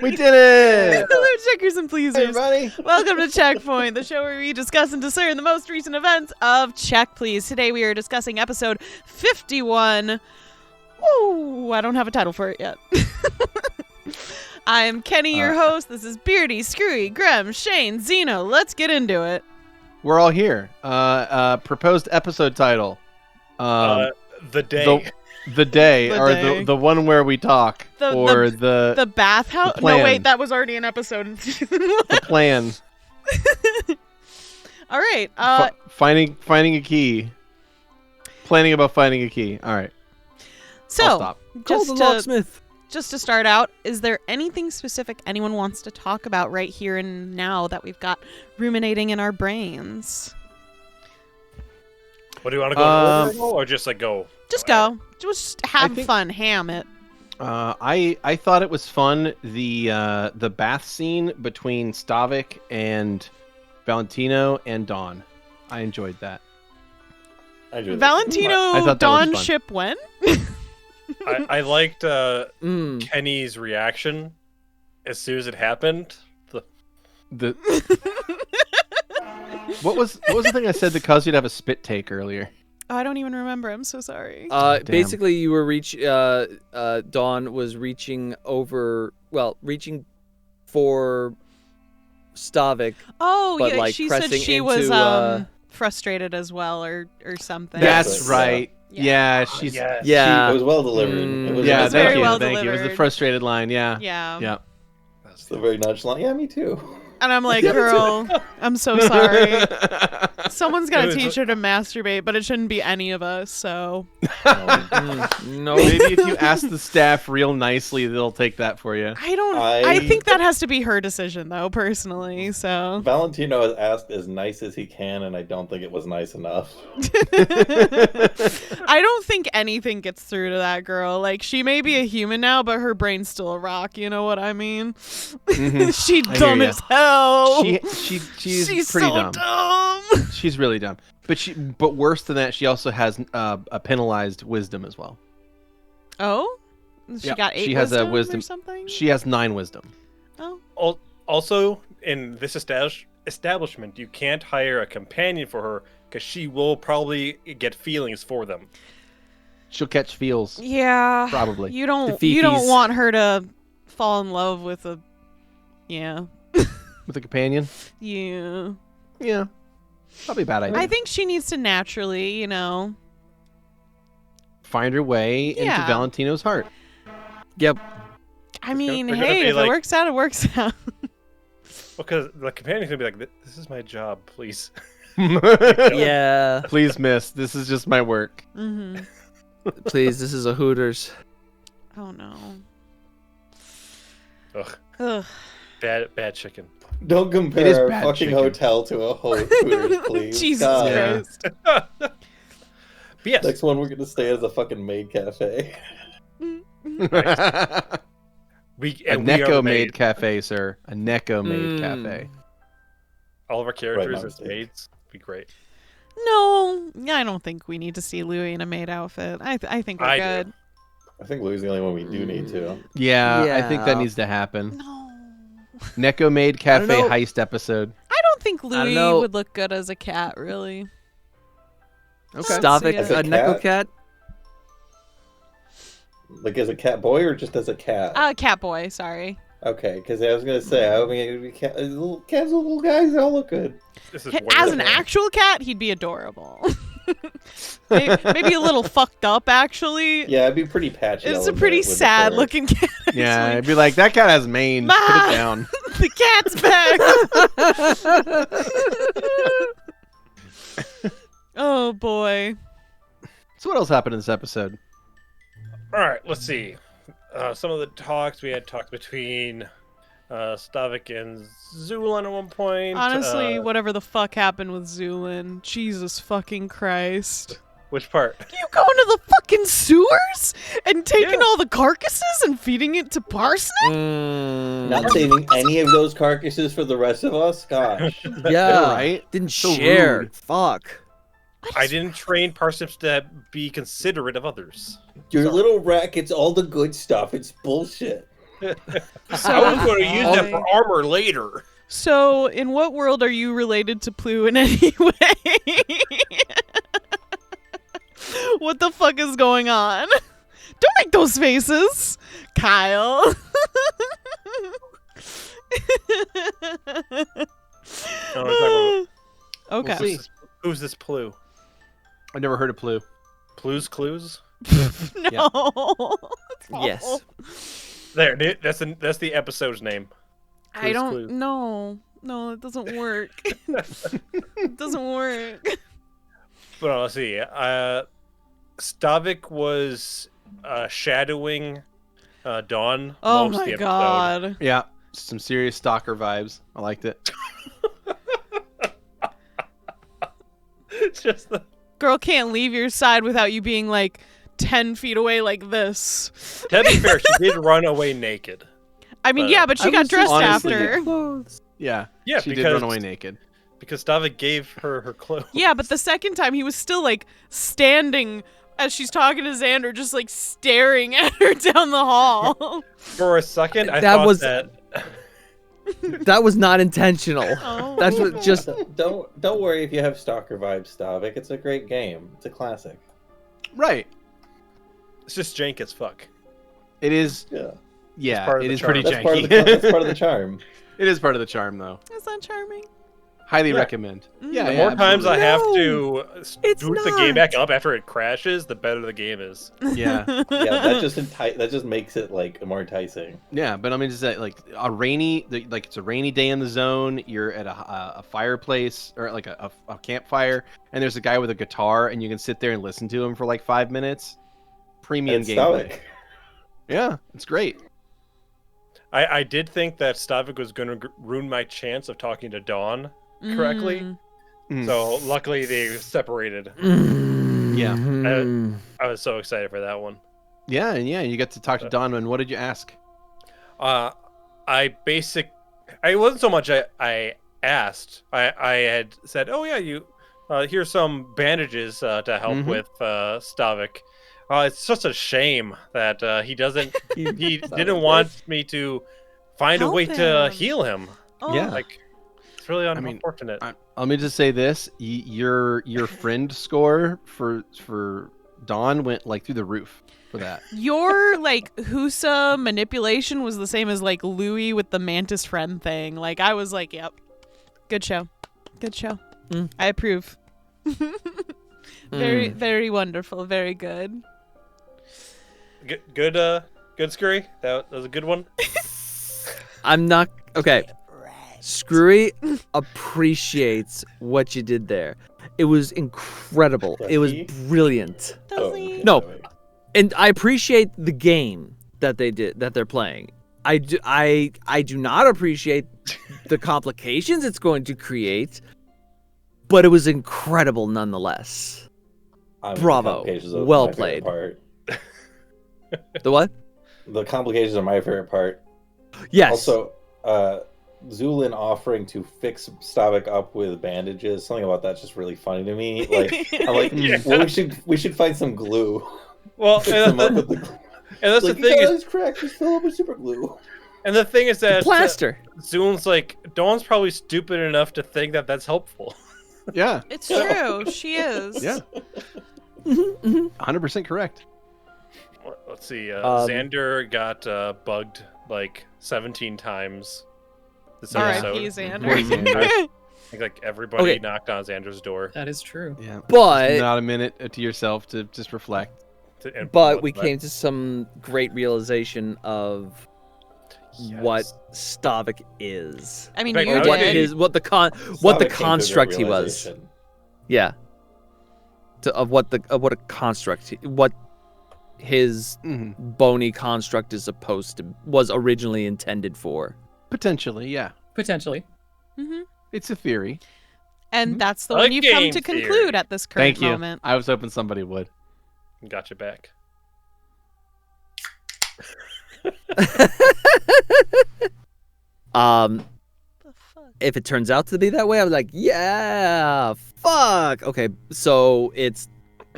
We did it! Hello, checkers and pleasers. Hey, everybody. Welcome to Checkpoint, the show where we discuss and discern the most recent events of Check Please. Today we are discussing episode 51. Ooh, I don't have a title for it yet. I'm Kenny, your host. This is Beardy, Screwy, Grem, Shane, Xeno. Let's get into it. We're all here. Proposed episode title. The day. The day, The or day. the one where we talk, The bathhouse. the No, plan. wait, that was already an episode. the plan. All right. Finding a key. Planning about finding a key. All right. I'll So, stop. just to start out, is there anything specific anyone wants to talk about right here and now that we've got ruminating in our brains? What do you want to go over or just like go? Just go. Just have think- fun. Ham it. I thought it was fun. The bath scene between Stavik and Valentino and Dawn. I enjoyed that. I do. I Valentino thought that was Dawn fun. ship when? I liked Kenny's reaction as soon as it happened. The what was the thing I said that caused you to have a spit take earlier? Oh, I don't even remember. I'm so sorry. Basically, you were Dawn was reaching for Stavik. Oh, but, yeah. like, She said pressing she was into, frustrated as well, or something. That's Yeah. right. Yeah. Yeah, she's Yes. Yeah. It was well delivered. Mm. It was yeah. was Thank very you, well thank you. It was the delivered. frustrated line. Yeah. Yeah. Yeah. It's a very nonchalant. Yeah, me too. And I'm like, girl, I'm so sorry. Someone's got It to was teach her to masturbate, but it shouldn't be any of us, so. No. Maybe if you ask the staff real nicely, they'll take that for you. I think that has to be her decision, though, personally, so. Valentino has asked as nice as he can, and I don't think it was nice enough. I don't think anything gets through to that girl. Like, she may be a human now, but her brain's still a rock, you know what I mean? Mhm. She's I hear dumb ya. as hell. She's pretty so dumb. dumb. She's really dumb. But worse than that, she also has a penalized wisdom as well. Oh? She Yep, got 8 she has a wisdom wisdom- or something? She has 9 wisdom. Oh. Also, in this establishment, you can't hire a companion for her because she will probably get feelings for them. She'll catch feels. Yeah. Probably. You don't The fifis. want her to fall in love with a With a companion? Yeah. Yeah. Probably a bad idea. I think she needs to naturally, Find her way Yeah. into Valentino's heart. Yep. I mean, they're gonna hey, be if like- it works out, it works out. Because the companion's gonna be like, "This is my job, please." Yeah. Please, miss. This is just my work. Mm-hmm. Please, this is a Hooters. Oh, no. Ugh, Ugh. bad chicken. Don't It is compare a bad fucking chicken. hotel to a Hooters, please. Jesus God. Christ. But yes, Next one, we're gonna stay as a fucking maid cafe. a we are Neko the made cafe, sir. A Neko made cafe. all of our characters Right, as mistake. maids. Be great. No, I don't think we need to see Louis in a maid outfit. I think we're I do. good. I think Louis is the only one we do need to. Yeah, I think that Yeah. needs to happen. No. Neko made cafe know. heist episode. I don't think don't Louis know. would look good as a cat, really. Okay. Stavik, As a a Neko cat? cat. Like as a cat boy or just as a cat? Cat boy, sorry. Okay, because I was gonna say, I mean, little cats, little guys, they all look good. This is As an wonderful. actual cat, he'd be adorable. Maybe a little fucked up, actually. Yeah, it'd be pretty patchy. It's I'll a admit, pretty with the fur. sad looking cat. Yeah, actually. I'd be like, that cat has mange. Put Ma! it down. The cat's back. Oh boy. So what else happened in this episode? All right, let's see. Some of the talks we had talked between Stavik and Zulon at one point. Honestly, whatever the fuck happened with Zulin, Jesus fucking Christ. Which part? You going to the fucking sewers and taking Yeah. all the carcasses and feeding it to Parsnip? Not saving any of those carcasses for the rest of us? Gosh. Yeah. right? Didn't So share. rude. Fuck. I didn't train Parsnips to be considerate of others. Your Sorry. little rat gets all the good stuff. It's bullshit. I was going to use that for armor later. So, in what world are you related to Plu in any way? What the fuck is going on? Don't make those faces, Kyle. Okay. See. Who's this Plu? I never heard of Plu. Plu's Clues? No. That's Yes. awful. There, that's the episode's name. I Clues, don't Clues. know. No, it doesn't work. It doesn't work. But let's see. Stavik was shadowing Dawn. Oh most of the my episode. god. Yeah, some serious stalker vibes. I liked it. It's just the... Girl can't leave your side without you being like 10 feet away like this. To be fair, she did run away naked. I mean, yeah, but she I got was dressed honestly- after. Yeah, Yeah, she did because- run away naked. Because Stavik gave her clothes. Yeah, but the second time he was still like standing as she's talking to Xander, just like staring at her down the hall. For a second, I That thought was- that... That was not intentional. Oh. That's what just. Don't worry if you have stalker vibes, Stavik. It's a great game. It's a classic. Right. It's just jank as fuck. It is. Yeah. Yeah, part of it the is charm. pretty That's part, of janky. the, that's part of the charm. It is part of the charm, though. Is that charming? Highly Yeah. recommend. Yeah, The yeah, more times I have No, to it's boot the game not. back up after it crashes, the better the game is. Yeah, Yeah, that just makes it like more enticing. yeah. But I mean, just that like it's a rainy day in the zone. You're at a fireplace or like a campfire, and there's a guy with a guitar, and you can sit there and listen to him for like 5 minutes. Premium And gameplay. Stavik. Yeah, it's great. I did think that Stavik was going to ruin my chance of talking to Dawn correctly. Mm. So luckily they separated. Yeah. I was so excited for that one. Yeah, and yeah, you got to talk to Don. And what did you ask? I wasn't so much I asked. I had said, oh yeah, you here's some bandages to help Mhm. with Stavik. It's such a shame that he didn't want me to find a Help way to him. heal him. Oh. Yeah. Like it's really mean, unfortunate. Let me just say this: your friend score for Dawn went like through the roof for that. Your like Husa manipulation was the same as like Louis with the mantis friend thing. Like I was like, yep, good show, good show. Mm. I approve. Very very wonderful, very good. Good, Screwy. That was a good one. I'm not okay. Screwy appreciates what you did there. It was incredible. Does It was he? brilliant. Does Oh, he? okay, No. Stavik. And I appreciate the game that they're playing. I do not appreciate the complications it's going to create, but it was incredible nonetheless. The Bravo. complications are Well my favorite played. Part. The what? The complications are my favorite part. Yes. Also, Zulin offering to fix Stavik up with bandages. Something about that's just really funny to me. Like I'm like, Yeah. well, we should find some glue. Well, Fix him up and with the glue. that's Like, the thing you is, got his crack, just fill up with super glue. and the thing is that plaster. Zoon's like Dawn's probably stupid enough to think that that's helpful. Yeah, It's true. She is. yeah, 100% correct. Let's see. Um, Xander got bugged like 17 times this R.I.P. episode. Poor Xander. Xander. I think like everybody Okay. knocked on Xander's door. That is true. Yeah, But not a minute to yourself to just reflect. And but what we that- came to some great realization of Yes. what Stavik is. I mean, Like, you I Or what did. did. his what the Stavik came to a construct he was. realization. Yeah. What a construct what his Mhm. bony construct was originally intended for. Potentially, yeah. Potentially. Hmm. It's a theory. And that's the A one you've come game to theory. conclude at this current Thank you. moment. I was hoping somebody would. Got you back. The fuck? If it turns out to be that way, I was like, yeah, fuck. Okay, so it's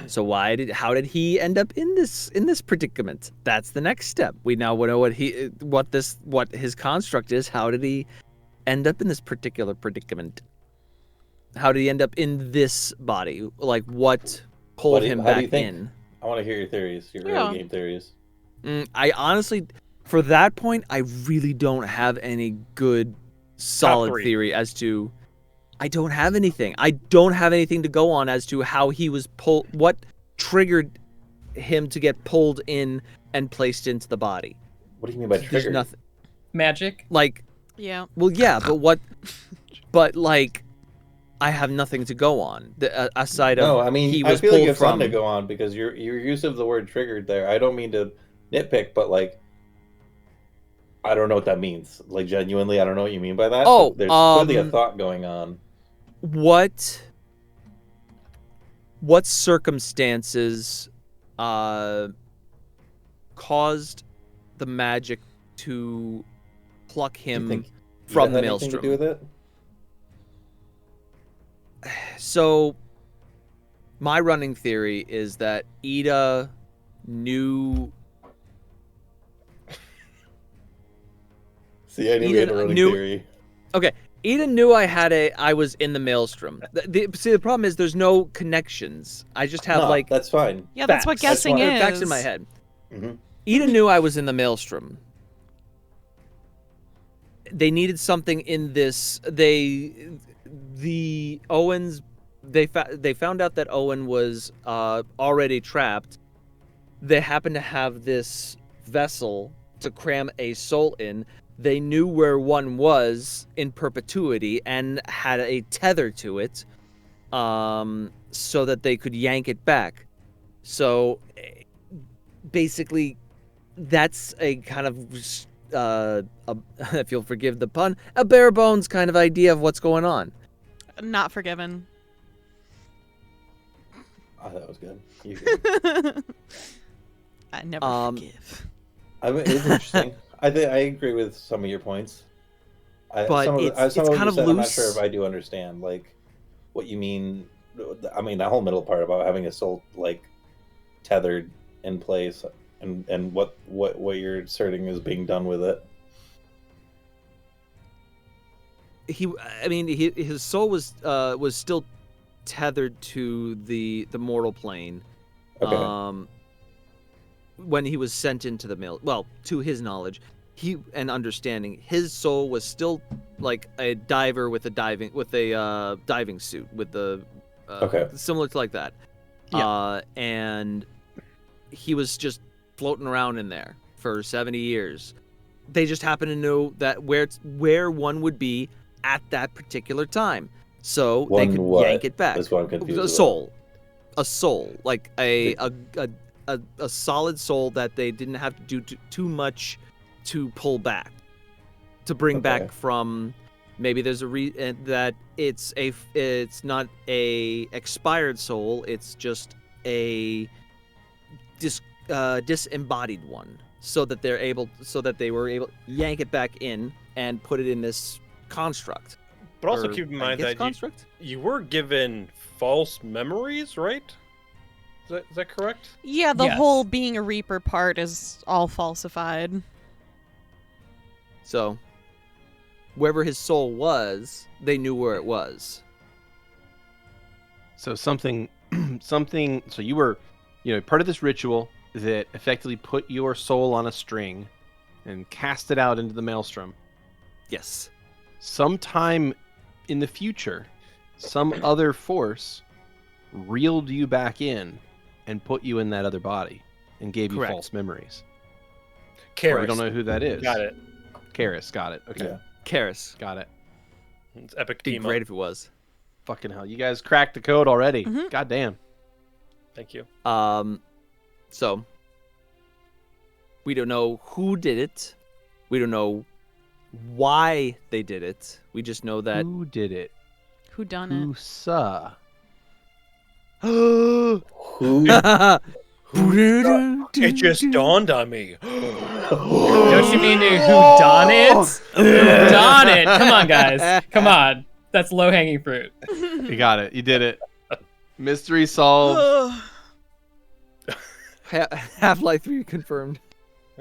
So how did he end up in this predicament? That's the next step. We now know what his construct is. How did he end up in this particular predicament? How did he end up in this body? Like, what pulled him back in? I want to hear your theories, your early game theories. I honestly, for that point, I really don't have any good, solid theory as to. I don't have anything. I don't have anything to go on as to how he was pulled. What triggered him to get pulled in and placed into the body? What do you mean by triggered? There's nothing. Magic. Like. Yeah. Well, yeah, but what? But like, I have nothing to go on aside of. No, I mean, he was I feel like you pulled have from. something to go on because your use of the word triggered there. I don't mean to nitpick, but like, I don't know what that means. Like, genuinely, I don't know what you mean by that. Oh, there's clearly a thought going on. What circumstances caused the magic to pluck him from the maelstrom? To do with it? So, my running theory is that Ida knew. See, I knew we had a running theory. Okay. Ida knew I was in the maelstrom. See, the problem is there's no connections. I just have that's fine. Yeah, that's what guessing is. Facts in my head. Mm-hmm. Ida knew I was in the maelstrom. They needed something in this. The Owens. They found out that Owen was already trapped. They happened to have this vessel to cram a soul in. They knew where one was in perpetuity and had a tether to it, so that they could yank it back. So, basically, that's a kind of, if you'll forgive the pun, a bare bones kind of idea of what's going on. Not forgiven. Oh, that was good. You good. I never forgive. I mean, it's interesting. I agree with some of your points. But it's kind of loose. I'm not sure if I do understand, like, what you mean. I mean, that whole middle part about having a soul, like, tethered in place, and what you're asserting is being done with it. His soul was still tethered to the mortal plane. Okay. When he was sent into the to his knowledge, and understanding, his soul was still like a diver with a diving suit with the similar to like that. Yeah. And he was just floating around in there for 70 years. They just happened to know that where one would be at that particular time, so they could yank it back. That's what I'm confused about. A soul, like a solid soul that they didn't have to do too much to pull back, to bring back from. Maybe there's a that it's not a expired soul. It's just a disembodied one, so that they were able to yank it back in and put it in this construct. But also keep in mind that you were given false memories, right? Is that correct? Yeah, the whole being a Reaper part is all falsified. So, wherever his soul was, they knew where it was. So something. So you were, part of this ritual that effectively put your soul on a string and cast it out into the maelstrom. Yes. Sometime in the future, some other force reeled you back in and put you in that other body and gave you false memories. Karis. We don't know who that is. Got it. Karis, got it. Okay. Yeah. Karis. Got it. It's epic Be team great up. if it was. Fucking hell. You guys cracked the code already. Mm-hmm. God damn. Thank you. So we don't know who did it. We don't know why they did it. We just know that Who did it? Who done it? Who saw? Who? It just dawned on me. Don't you mean who done it? Who done it? Come on, guys. Come on. That's low-hanging fruit. You got it. You did it. Mystery solved. Half-Life 3 confirmed.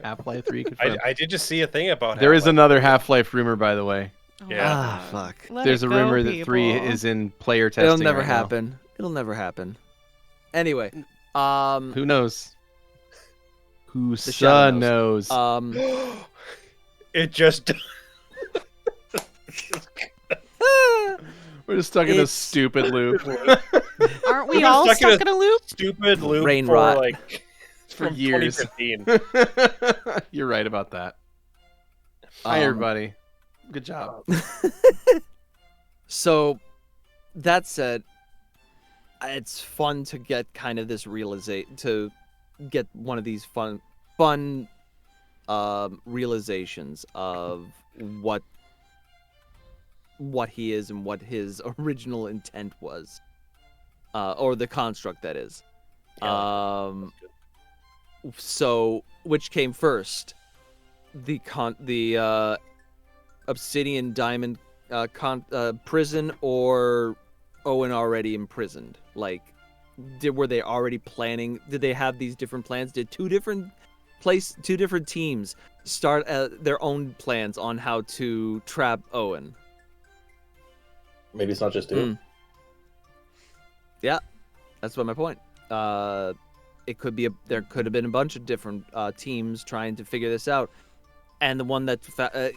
Half-Life 3 confirmed. I did just see a thing about There is Half-Life. another Half-Life rumor, by the way. Yeah. Ah, fuck. Let There's it a go, rumor that 3 people. is in player testing. It'll never right now. happen. It'll never happen. Anyway, Who knows? Who The shadow knows? It just We're just stuck in a it's- stupid loop Aren't we We're all stuck in stuck in a loop? stupid loop Brain for rot. like for from years. 2015. You're right about that. Hi, everybody. Good job. So, that said, it's fun to get kind of this to get one of these fun realizations of what he is and what his original intent was, or the construct that is. So, which came first, the Obsidian Diamond prison, or Owen already imprisoned? Like, were they already planning? Did they have these different plans? Did two different teams start their own plans on how to trap Owen? Maybe it's not just two. Yeah, that's what my point. It could be there could have been a bunch of different teams trying to figure this out, and the one that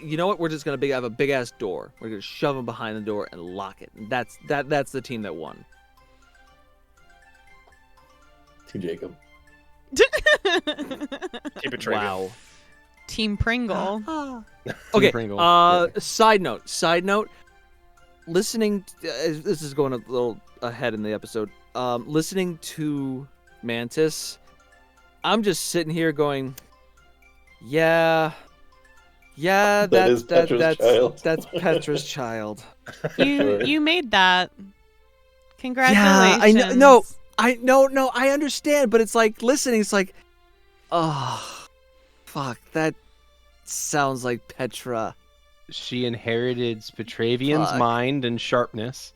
you know what, we're just gonna have a big ass door. We're gonna shove him behind the door and lock it. And that's the team that won. Team Jacob. Keep it triggered. Wow. Team Pringle. Okay. Pringle. Side note. Listening. This is going a little ahead in the episode. Listening to Mantis, I'm just sitting here going, yeah, that's Petra's child. You made that. Yeah, Congratulations. I know. No, I understand, but it's like listening. It's like, oh, fuck, that sounds like Petra. She inherited Petravian's Fuck. mind and sharpness,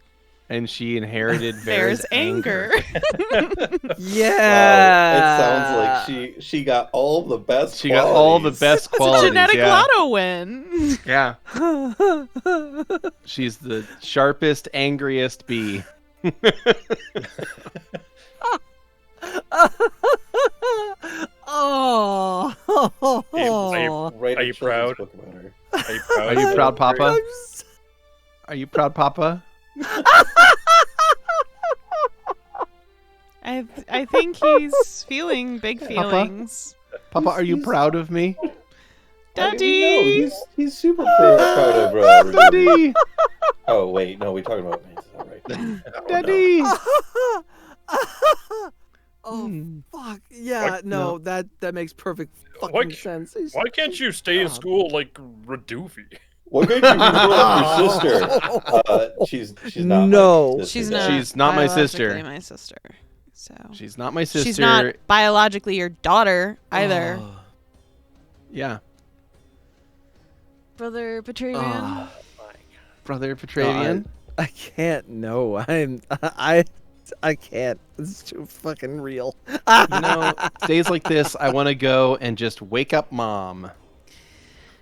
and she inherited There's Vera's anger. Yeah. It sounds like she got all the best. She got all the qualities. best It's a qualities. genetic yeah. lotto win. Yeah. She's the sharpest, angriest bee. Oh. Write Are a you children's proud? book about her. Are you proud? Are you proud, Papa? I'm Are you proud, Papa? I think he's feeling big feelings. Papa, are you proud of me? Daddy! No, he's super proud of everybody. Daddy! Oh wait, no, we're talking about Mantis, all right? Oh, Daddy! Oh fuck yeah! What? No, that makes perfect fucking What? sense. Why can't you stay in school like Radoofy? What made you love your sister? She's not. No. My sister, She's Dad. not. She's not my biologically sister. My sister. So She's not my sister. she's not biologically your daughter either. Oh. Yeah. Brother Petravian. Oh. Brother Petravian. I can't. No, I can't. It's too fucking real. You know, days like this, I want to go and just wake up Mom.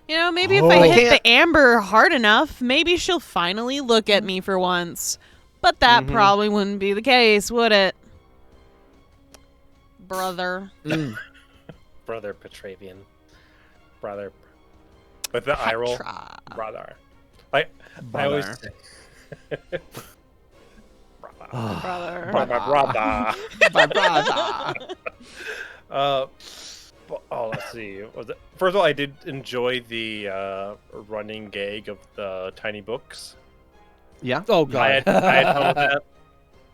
You know, maybe if Oh. I I hit can't- the amber hard enough, maybe she'll finally look at me for once. But that Mhm. probably wouldn't be the case, would it? Brother. Brother Petravian. Brother. With the eye roll. Petra. Brother. I always Brother. say. Brother. Brother. My brother. Let's see. First of all, I did enjoy the running gag of the tiny books. Yeah. Oh I god. had fun with that.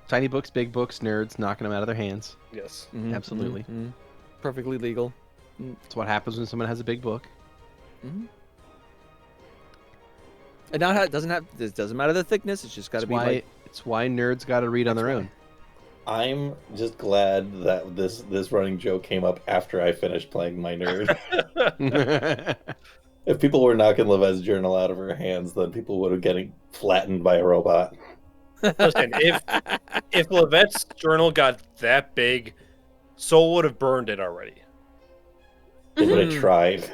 Tiny books, big books, nerds knocking them out of their hands. Yes. Mhm, Absolutely. mhm. Perfectly legal. That's what happens when someone has a big book. And now it doesn't matter the thickness. It's just got to It's be why, like. it's why nerds got to read on their own. I'm just glad that this running joke came up after I finished playing my nerd. If people were knocking Levette's journal out of her hands, then people would have getting flattened by a robot. Listen, if Levette's journal got that big, Soul would have burned it already. They would have tried.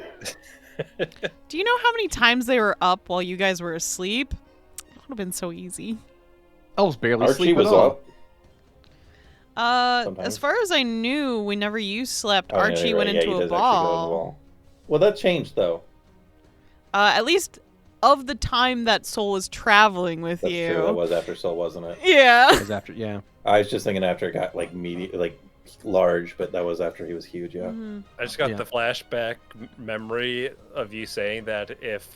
Do you know how many times they were up while you guys were asleep? It would have been so easy. I was barely Archie asleep was at all. up. As far as I knew, whenever you slept, Oh, yeah, Archie you're went right. Yeah, into he a does actually go to the ball. ball. Well, that changed though. At least of the time that Soul was traveling with That's you. true. That was after Soul, wasn't it? Yeah. It was after, yeah. I was just thinking after it got like large, but that was after he was huge. Yeah. Mhm. I just got Yeah. the flashback memory of you saying that if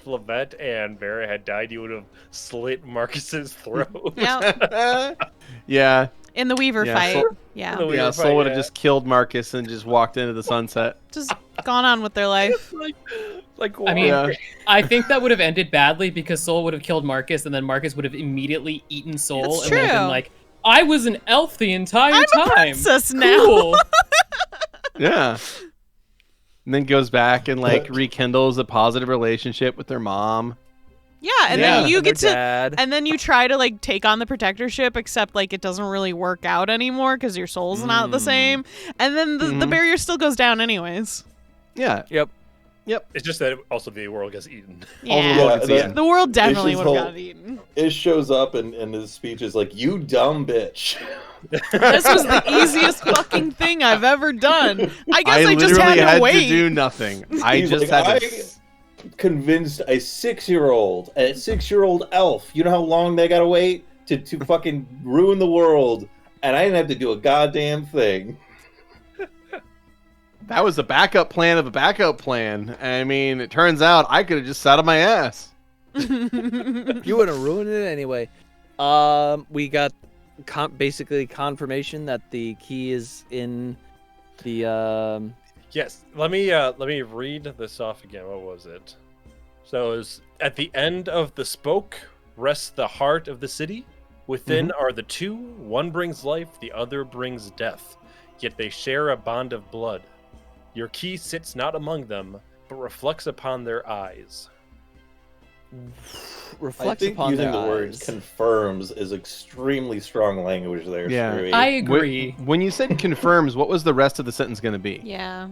Levette and Vera had died, you would have slit Marcus's throat. Yeah. Yeah. In the Weaver Yeah, fight. Soul- Yeah. The Weaver Yeah, fight, Soul would have yeah. just killed Marcus and just walked into the sunset. Just gone on with their life. like I mean, Yeah. I think that would have ended badly because Soul would have killed Marcus, and then Marcus would have immediately eaten Soul, That's and would have true. been like, "I was an elf the entire I'm time." a princess now. Cool. Yeah. And then goes back and like rekindles a positive relationship with their mom. Yeah, and then you and their get to dad. and then you try to like take on the protectorship, except like it doesn't really work out anymore because your soul's not the same. And then the Mhm. barrier still goes down anyways. Yeah. Yep. It's just that also the world gets eaten. All the Yeah. world gets Yeah, eaten. The world definitely It's would his have whole- gotten eaten. It shows up and his speech is like, "You dumb bitch." This was the easiest fucking thing I've ever done. I guess I, just literally had to wait. to do nothing. I He's just like, had I to. convinced a 6-year-old, a 6-year-old elf. You know how long they gotta wait to fucking ruin the world, and I didn't have to do a goddamn thing. That was a backup plan of a backup plan. I mean, it turns out I could have just sat on my ass. You would have ruined it anyway. We got basically confirmation that the key is in the Yes, let me read this off again. What was it? So it was, at the end of the spoke rests the heart of the city. Within are the two. One brings life, the other brings death. Yet they share a bond of blood. Your key sits not among them, but reflects upon their eyes. reflects I think upon using their the word eyes. confirms is extremely strong language there. Yeah. Screwy. I agree. When you said confirms, what was the rest of the sentence going to be? Yeah.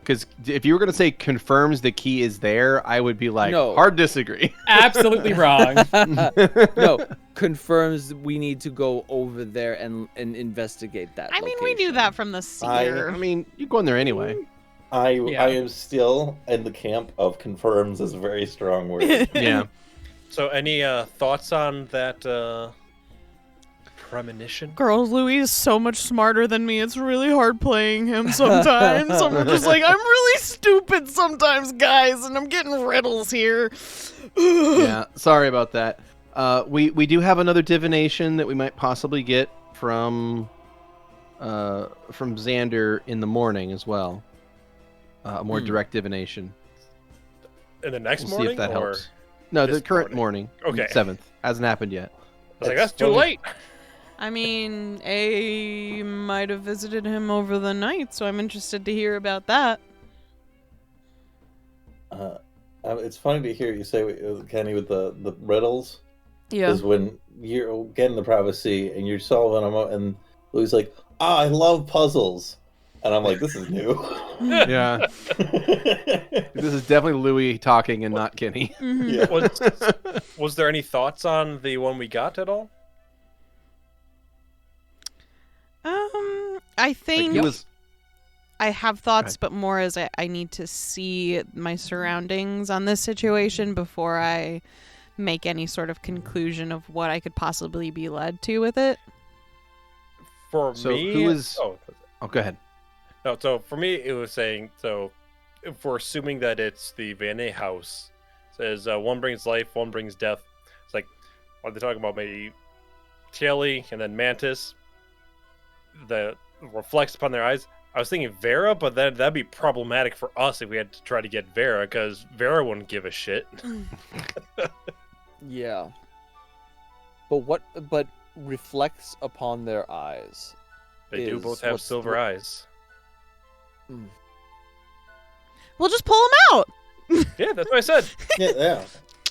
Because if you were going to say confirms the key is there, I would be like, No. hard disagree. Absolutely wrong. No, confirms we need to go over there and investigate that. I mean, we knew location. that from the seer. I mean, you go in there anyway. Yeah. I am still in the camp of confirms is a very strong word. Yeah. So any thoughts on that premonition? Girls, Louis is so much smarter than me. It's really hard playing him sometimes. I'm just like, I'm really stupid sometimes, guys, and I'm getting riddles here. Yeah. Sorry about that. We do have another divination that we might possibly get from Xander in the morning as well. A more direct divination. In the next We'll morning, see if that or helps. No, the this current morning. Okay. 7th. Hasn't happened yet. I was like, It's that's too funny. late. I mean, A might have visited him over the night, so I'm interested to hear about that. It's funny to hear you say, Kenny, with the riddles. Yeah. Is when you're getting the prophecy and you're solving them, and Louis like, I love puzzles. And I'm like, this is new. Yeah. This is definitely Louis talking and not Kenny. Mhm. Yeah. Was there any thoughts on the one we got at all? I Like, think he was, I have thoughts, but more as I need to see my surroundings on this situation before I make any sort of conclusion of what I could possibly be led to with it. For So me, who is- Oh, go ahead. no. So for me, it was saying. So if we're assuming that it's the Vianney house, it says one brings life, one brings death. It's like, are they talking about maybe Kelly and then Mantis? That reflects upon their eyes. I was thinking Vera, but then that'd be problematic for us if we had to try to get Vera, because Vera wouldn't give a shit. Yeah. But reflects upon their eyes. They do Is both have what's silver the- eyes. We'll just pull him out. Yeah, that's what I said. Yeah.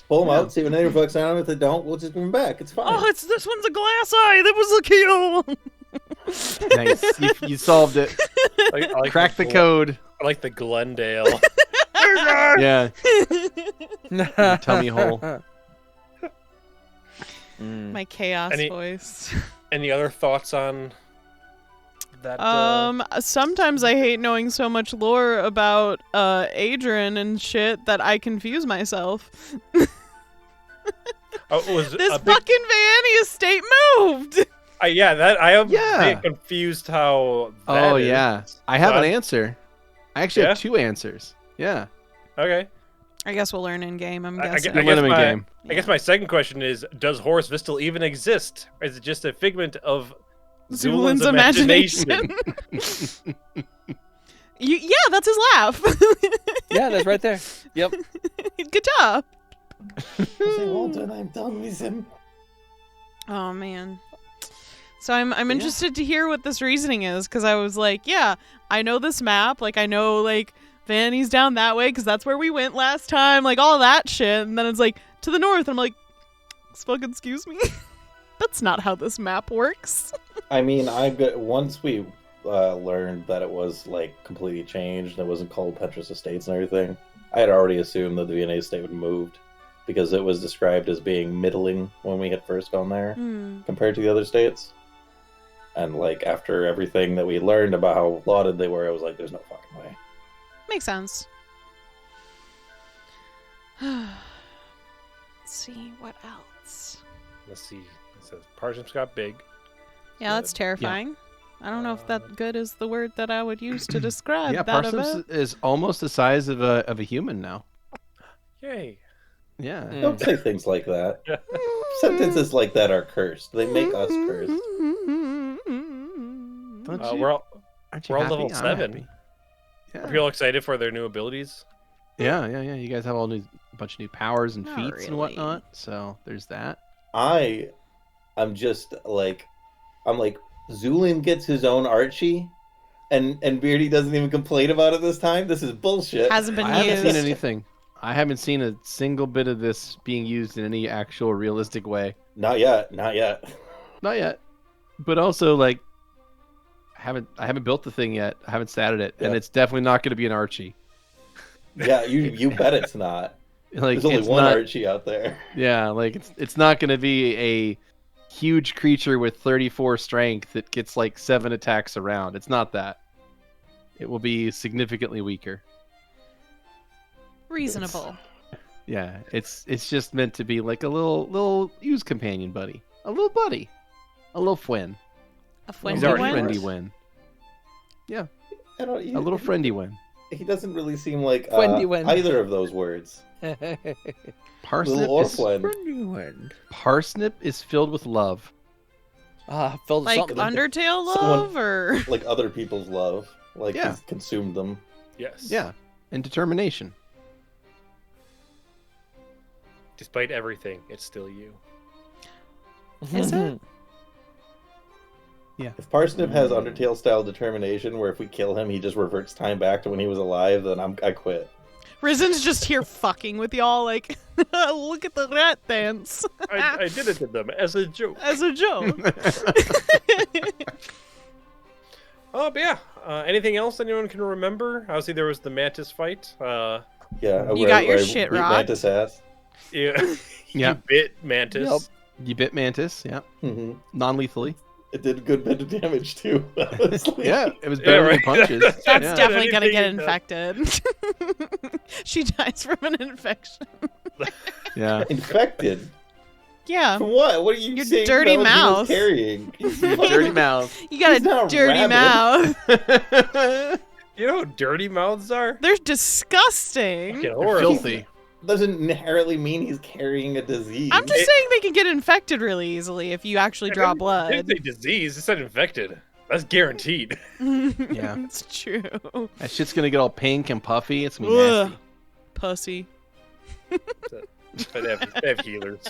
Pull them out, see if any reflects on them. If they don't, we'll just bring them back. It's fine. Oh, this one's a glass eye. That was a kill. Nice. You solved it. I like Crack the code. I like the Glendale. Yeah. Tummy hole. My chaos Any- voice. Any other thoughts on that? Sometimes I hate knowing so much lore about Adrian and shit that I confuse myself. Was This a big, fucking Vanny estate moved. yeah, that I am Yeah. confused how. That Oh is. yeah. I have So an I'm- answer. I actually Yeah? have 2 answers. Yeah. Okay. I guess we'll learn in game. I'm I guessing. guess We'll learn in my- game. I guess my second question is: does Horus Vistal even exist, or is it just a figment of Zulin's Zulin's imagination? Yeah, that's his laugh. Yeah, that's right there. Yep. Good job. I'm done with him. Oh man. So I'm interested to hear what this reasoning is, because I was like, yeah, I know this map, like I know like Vanny's down that way because that's where we went last time, like all that shit, and then it's like to the north. I'm like, fucking excuse me, that's not how this map works. I mean, once we learned that it was like completely changed, and it wasn't called Petrus Estates and everything, I had already assumed that the VNA estate would moved because it was described as being middling when we had first gone there compared to the other states. And like after everything that we learned about how lauded they were, I was like, "There's no fucking way." Makes sense. Let's see what else. Let's see. It says Parsnips got big. Yeah, that's terrifying. I don't know if that good is the word that I would use to describe Yeah, that Parsnips event. is almost the size of a human now. Yay! Yeah. Don't say things like that. Sentences like that are cursed. They make us cursed. Don't you, We're all aren't you we're all happy? level I'm 7. happy. Are Yeah. people excited for their new abilities? Yeah. You guys have a bunch of new powers and Not feats really. and whatnot. So there's that. I'm just like, Zulin gets his own Archie, and Beardy doesn't even complain about it this time. This is bullshit. Hasn't been I haven't used. seen anything. I haven't seen a single bit of this being used in any actual realistic way. Not yet. Not yet. Not yet. But also, like, I haven't built the thing yet. I haven't statted it, and Yeah. it's definitely not going to be an Archie. Yeah, you bet it's not. Like, There's only it's one not, Archie out there. Yeah, like it's not going to be a huge creature with 34 strength that gets like 7 attacks around. It's not that. It will be significantly weaker. Reasonable. Yeah, it's just meant to be like a little use companion buddy, a little buddy, a little friend. A He's friendly already one? friendly win. I don't, A little friendly win. He doesn't really seem like Friendly one. either of those words. Parsnip Little is, Orflin. Parsnip is filled with love. Filled with Like something. Undertale Someone- love, or Like other people's love. Like Yeah. he's consumed them. Yes. Yeah, and determination. Despite everything, it's still you. Is it? If Parsnip has Undertale style determination, where if we kill him, he just reverts time back to when he was alive, then I quit. Rizen's just here fucking with y'all, like, look at the rat dance I did it to them as a joke. as a joke. Oh, but yeah. Anything else anyone can remember? Obviously, there was the Mantis fight. Yeah, You got your shit beat rocked. Mantis ass. Yeah. Yeah. You bit Mantis. Yep. You bit Mantis, yeah, hmm non-lethally. It did a good bit of damage too. honestly. Yeah, it was better right. than punches. That's That's yeah. definitely gonna get Anything infected. She dies from an infection. Yeah. Infected. Yeah, From what? What are you Your saying? dirty that was he was mouth. Carrying. Dirty mouth. you got He's not a a dirty rabbit. mouth. You know how dirty mouths are? They're disgusting. Fucking They're horrible. filthy. Doesn't inherently mean he's carrying a disease. I'm just saying they can get infected really easily if you actually draw I didn't blood. say disease. It said infected. That's guaranteed. Yeah. It's true. That shit's gonna get all pink and puffy. It's gonna be Ugh. nasty. Pussy. But they have healers.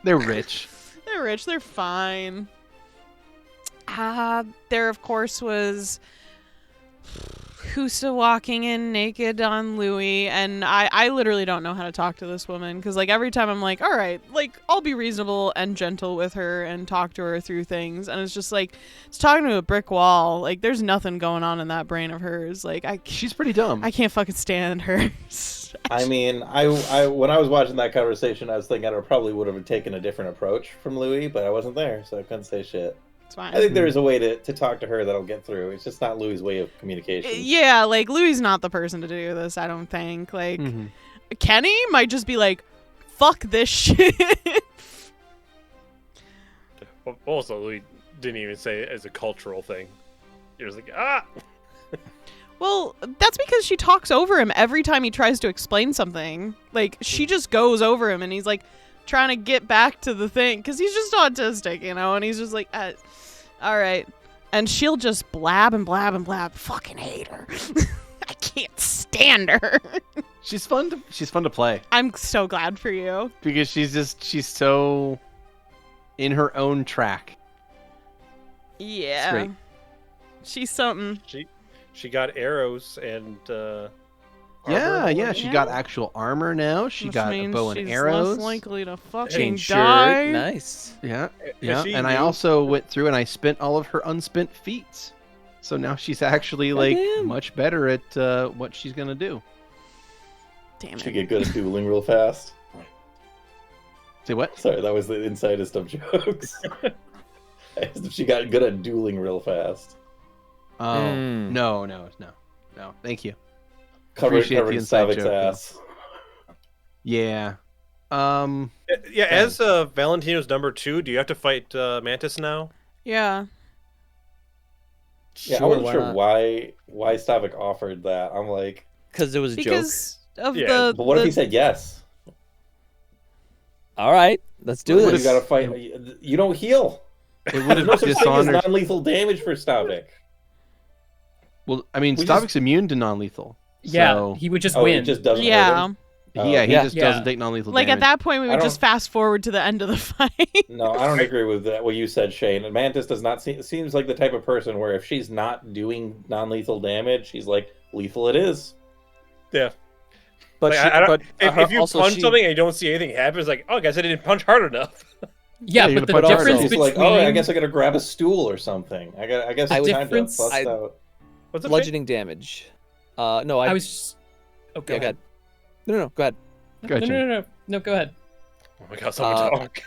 They're rich. They're rich. They're fine. There, of course, was Husta walking in naked on Louis, and I literally don't know how to talk to this woman, because like every time I'm like, all right, like I'll be reasonable and gentle with her and talk to her through things, and it's just like it's talking to a brick wall. Like there's nothing going on in that brain of hers. Like She's pretty dumb. I can't fucking stand her. I mean, I when I was watching that conversation, I was thinking I probably would have taken a different approach from Louis, but I wasn't there, so I couldn't say shit. It's fine. I think there is a way to talk to her that'll get through. It's just not Louis' way of communication. Yeah, like Louis not the person to do this, I don't think. Like Keni might just be like, fuck this shit. Also, Louis didn't even say it as a cultural thing. He was like, ah! Well, that's because she talks over him every time he tries to explain something. Like, she just goes over him, and he's, like, trying to get back to the thing. Because he's just autistic, you know? And he's just like, all right. And she'll just blab and blab and blab. Fucking hate her. I can't stand her. She's fun to play. I'm so glad for you. Because she's so in her own track. Yeah. Great. She's something. She got arrows and Yeah, she got actual armor now. She Which got a means bow and she's arrows. less likely to fucking Chain shirt. die. Nice. Yeah. she And I knew- also went through and I spent all of her unspent feats. So now she's actually like Goddamn. much better at what she's gonna do. Damn She it. get good at dueling real fast. Say what? Sorry, that was the insidest of jokes. I asked if she got good at dueling real fast. Oh no. Thank you. Covered Appreciate the inside Savic's joke, though. ass. Yeah. Yeah, as Valentino's number 2, do you have to fight Mantis now? Yeah. Yeah, I Sure, wasn't why sure not? why Stavic offered that. I'm like, Because it was a joke. Because of Yeah, the. but what if the- he said yes? All right, let's do What, this. you gotta fight. You don't heal. It would There's have no such thing as dishonored. non-lethal damage for Stavic. Well, I mean, We Stavic's just- immune to non-lethal. Yeah, So, he would just Oh, win. it just doesn't hurt Yeah. him? he Okay. just Yeah. doesn't take non-lethal Like damage. at that point, we I would don't- just fast forward to the end of the fight. No, I don't agree with that. What you said, Shane. Mantis does not seems like the type of person where if she's not doing non-lethal damage, she's like, lethal it is. Yeah. But, Like, she, I don't, but if you also punch she- something and you don't see anything happen, it's like, oh, I guess I didn't punch hard enough. yeah, you but gotta the put also- difference She's between like, all right, I guess I gotta grab a stool or something. I guess I it's would- time to difference- bust I- out. What's the bludgeoning damage. No, I was just... Oh, go Yeah, go ahead. ahead. No, go ahead. Go ahead, No, go ahead. Oh my god, someone talk.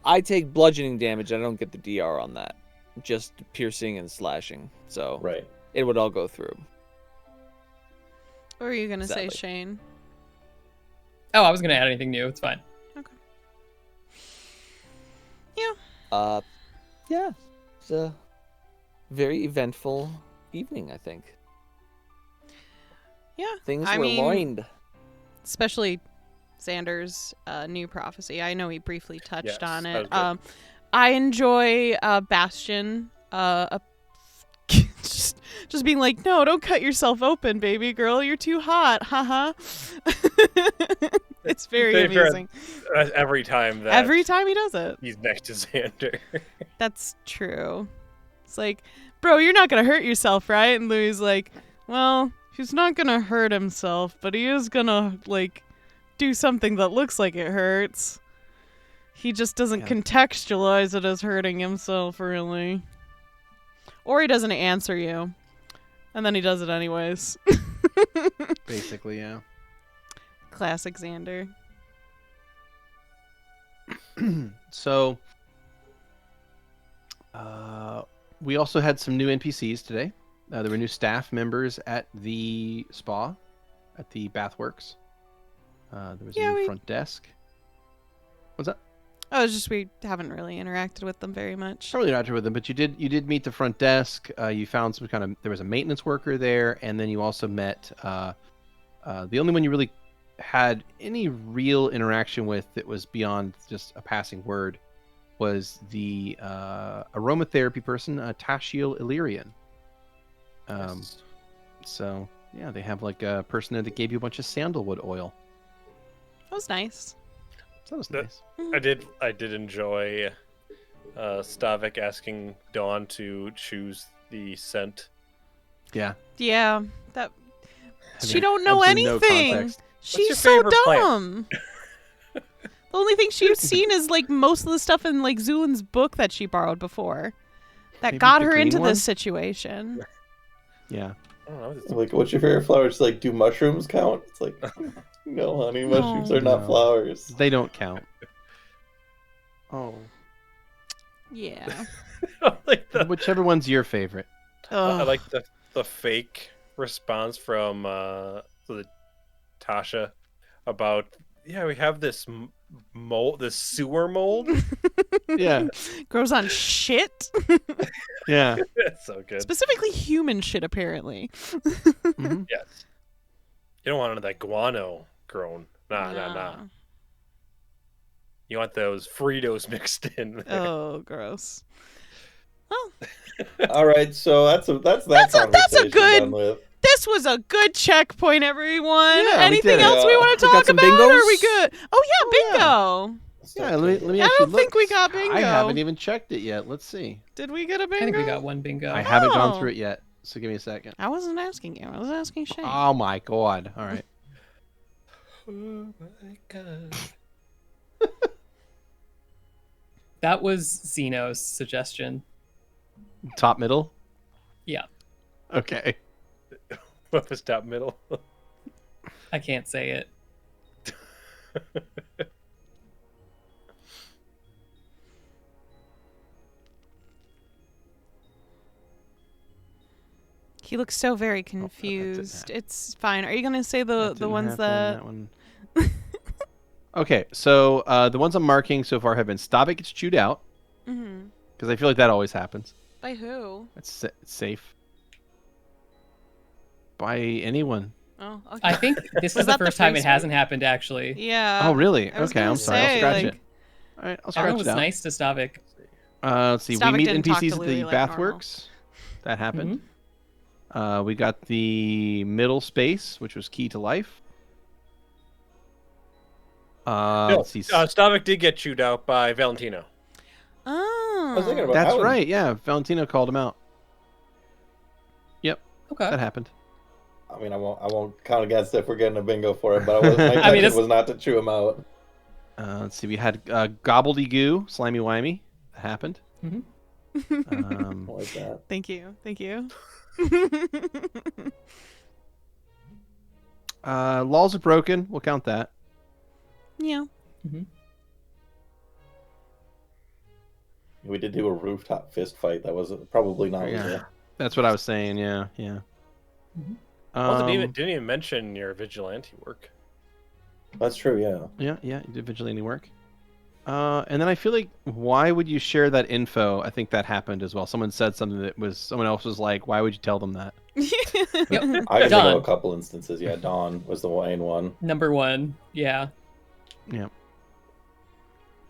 I take bludgeoning damage. I don't get the DR on that. Just piercing and slashing. So Right. it would all go through. What were you gonna say, Exactly. Shane? Oh, I was gonna add anything new. It's fine. Yeah. It's a very eventful evening, I think. Yeah, Things I were mean- loined. especially Xander's new prophecy. I know he briefly touched Yes, on that it. was good. I enjoy Bastion. Just being like, no, don't cut yourself open, baby girl. You're too hot. Haha. It's very To be fair, amusing. Every time that Every time he does it. he's next to Xander. That's true. It's like, bro, you're not gonna hurt yourself, right? And Louis like, well, he's not gonna hurt himself, but he is gonna like do something that looks like it hurts. He just doesn't Yeah. contextualize it as hurting himself, really. Or he doesn't answer you. And then he does it anyways. Basically, yeah. Classic Xander. So, we also had some new NPCs today. There were new staff members at the spa, at the Bathworks. There was Yeah, a new we- front desk. What's that? Oh, it's just we haven't really interacted with them very much. Probably not with them, but you did meet the front desk. You found some kind of there was a maintenance worker there, and then you also met the only one you really had any real interaction with that was beyond just a passing word was the aromatherapy person, Tashiel Illyrian. So yeah, they have like a person there that gave you a bunch of sandalwood oil. That was nice. So that was That- nice. I did enjoy Stavik asking Dawn to choose the scent Yeah. Yeah, that Have she don't know absolutely no anything. context. She's your so favorite plant? dumb. The only thing she's seen is like most of the stuff in like Zulin's book that she borrowed before, that Maybe got the her green into one? this situation. Yeah. I don't know. It's- Like, what's your favorite flower? She's like, do mushrooms count? It's like, no, honey, mushrooms are not No. flowers. They don't count. Oh. Yeah. like the, Whichever one's your favorite. I Ugh. like the fake response from Tasha about we have this mold, this sewer mold. Yeah. Grows on shit. Yeah. That's so good. Specifically human shit, apparently. Mhm. Yes. You don't want none of that guano grown. Nah. You want those Fritos mixed in there. Oh, gross. Well, All right, so that's that That's a conversation good- done with. this was a good checkpoint, everyone. Yeah, we Anything did. else we want to We got talk some about? Or are we bingos? good? Oh yeah, bingo. Yeah, let me I actually don't think look. we got bingo. I haven't even checked it yet. Let's see. Did we get a I bingo? think we got one bingo. I haven't gone Oh. through it yet. So give me a second. I wasn't asking you. I was asking Shane. Oh my god. All right. Oh my god. That was Xeno's suggestion. Top middle? Yeah, Okay. What was top middle? I can't say it. He looks so very that didn't confused. happen. It's fine. Are you gonna say the didn't ones happen, that? one. Okay, so the ones I'm marking so far have been Stavik gets chewed out, Mhm. because I feel like that always happens. By who? It's safe. By anyone. Oh, okay. I think this Was is the that the first time it first hasn't happened, actually. Yeah. Oh, really? I was Okay, gonna I'm sorry. I'll say, scratch like- it. All right, I'll scratch Everyone it was out. nice to Stavik. Let's see. Stavik We meet didn't talk NPCs to at the Louis like normal. Bathworks. That happened. Mhm. We got the middle space, which was key to life. No, Let's see. Stavik did get chewed out by Valentino. Oh. I was thinking about That's Alan. right. Yeah, Valentino called him out. Okay. That happened. I mean, I won't count against it if we're getting a bingo for it, but my intention I mean, it's- was not to chew him out. Let's see. We had Gobbledygoo, Slimy Wimey. That happened. Mhm. I like that. Thank you. Thank you. Laws are broken. We'll count that. Yeah. We did do a rooftop fist fight. That was probably not Yeah. legal. That's what I was saying. Yeah. Mhm. Also, Um, didn't even mention your vigilante work. That's true. Yeah. Yeah, you did vigilante work. And then I feel like, why would you share that info? I think that happened as well. Someone said something that was, someone else was like, why would you tell them that? Yep. I can think Dawn. of a couple instances. Yeah, Dawn was the main one. Number one. Yeah.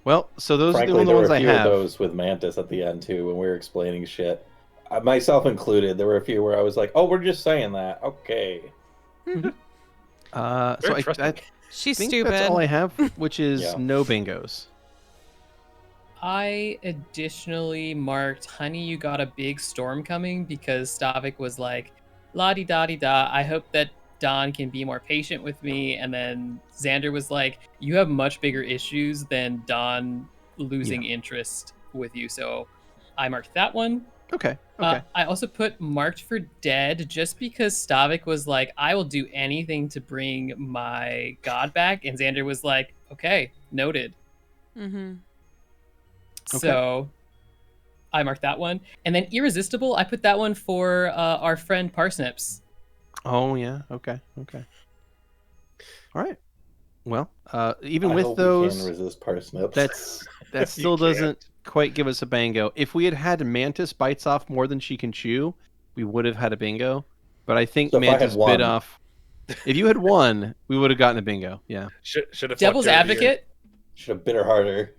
Well, so those Frankly, are the there ones were a I few have. of those with Mantis at the end too when we were explaining shit. Myself included. There were a few where I was like, "Oh, we're just saying that." Okay. So Very I trusting. She's think stupid. that's all I have, which is Yeah. no bingos. I additionally marked, honey, you got a big storm coming, because Stavik was like, la-di-da-di-da, I hope that Don can be more patient with me. And then Xander was like, you have much bigger issues than Don losing interest with you. So I marked that one. Okay. I also put marked for dead just because Stavik was like, I will do anything to bring my god back. And Xander was like, okay, noted. Mm-hmm. So I marked that one. And then irresistible, I put that one for our friend Parsnips. Oh yeah. Okay. All right. Well, even I with hope we those, can resist parsnips. that still You doesn't quite give us a bingo. If we had Mantis bites off more than she can chew, we would have had a bingo. But I think So if I had Mantis one- bit off. If you had one, we would have gotten a bingo. Yeah. Should have Devil's Advocate, Should have bit her harder.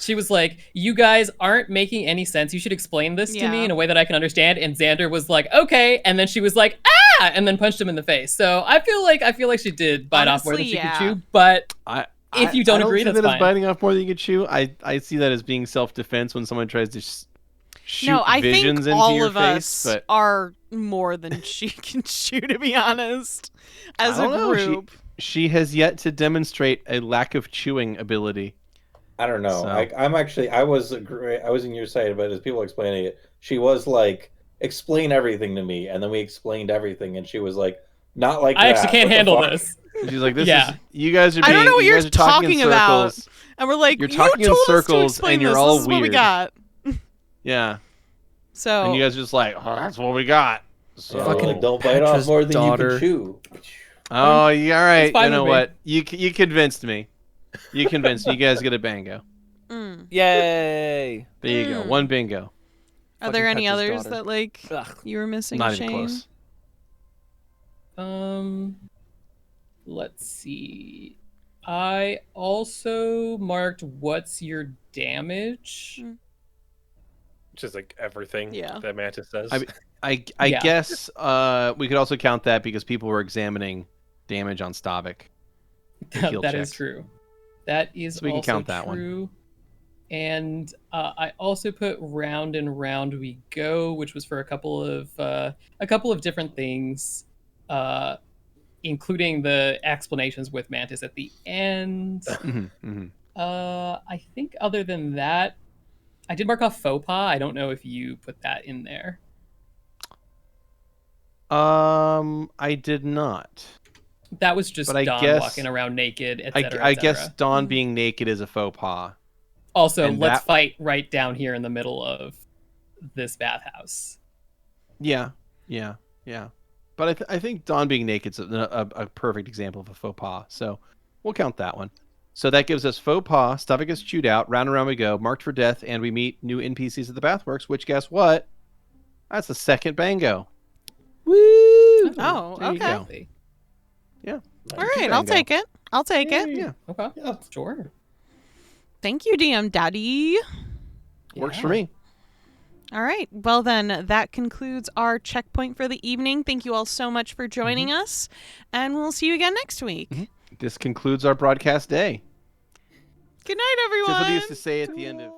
she was like, you guys aren't making any sense. You should explain this to Yeah. me in a way that I can understand. And Xander was like, okay. And then she was like, ah, and then punched him in the face. So I feel like she did bite off more than Honestly, she yeah. could chew. But If you don't I agree, see that's that as fine. biting off more than you can chew. I see that as being self-defense when someone tries to shoot No, I visions think into all your of face, us but are more than she can chew, to be honest. As I a don't know, group. she has yet to demonstrate a lack of chewing ability. I don't know. So- I'm actually I was in your side, but as people explaining it, she was like, explain everything to me, and then we explained everything, and she was like, not like I that. actually can't What the handle fuck? this. She's like, "This Yeah. is you guys are I being. don't know what you you're guys are talking in about. circles. And we're like, You're you talking in told us to circles, explain and you're this. all This is what we weird." got. Yeah, So and you guys are just like, "Oh, that's what we got." So, Yeah, Fucking like, don't bite off Petra's more than daughter. you can chew. oh, yeah, all right. fine You know with me. what? You convinced me. You convinced me. You guys get a bingo. Yay! There you go. One bingo. are there Fucking any Petra's others daughter. that like Ugh. you were missing, Not Shane? even close. Let's see. I also marked what's your damage. Which is like everything Yeah. that Mantis says. I Yeah. guess we could also count that because people were examining damage on Stavik. Heal That is checks. true. That is So we can also count that one. true. And I also put round and round we go, which was for a couple of different things, including the explanations with Mantis at the end. Mhm, mhm. I think other than that, I did mark off faux pas. I don't know if you put that in there. I did not. That was just But I Dawn guess- walking around naked, etc. I guess Dawn being naked is a faux pas. Also, and let's that- fight right down here in the middle of this bathhouse. Yeah. But I think Dawn being naked is a perfect example of a faux pas. So we'll count that one. So that gives us faux pas, Stavik gets chewed out, round and round we go, marked for death, and we meet new NPCs at the Bathworks, which guess what? That's the second bango. Woo! Oh, There you okay. go. Yeah. All right, I'll take it. I'll take it. Yeah. Okay. Yeah. Sure. Thank you, DM Daddy. Works Yeah. for me. All right. Well, then that concludes our checkpoint for the evening. Thank you all so much for joining us, and we'll see you again next week. This concludes our broadcast day. Good night, everyone. That's what we used to say at the end of.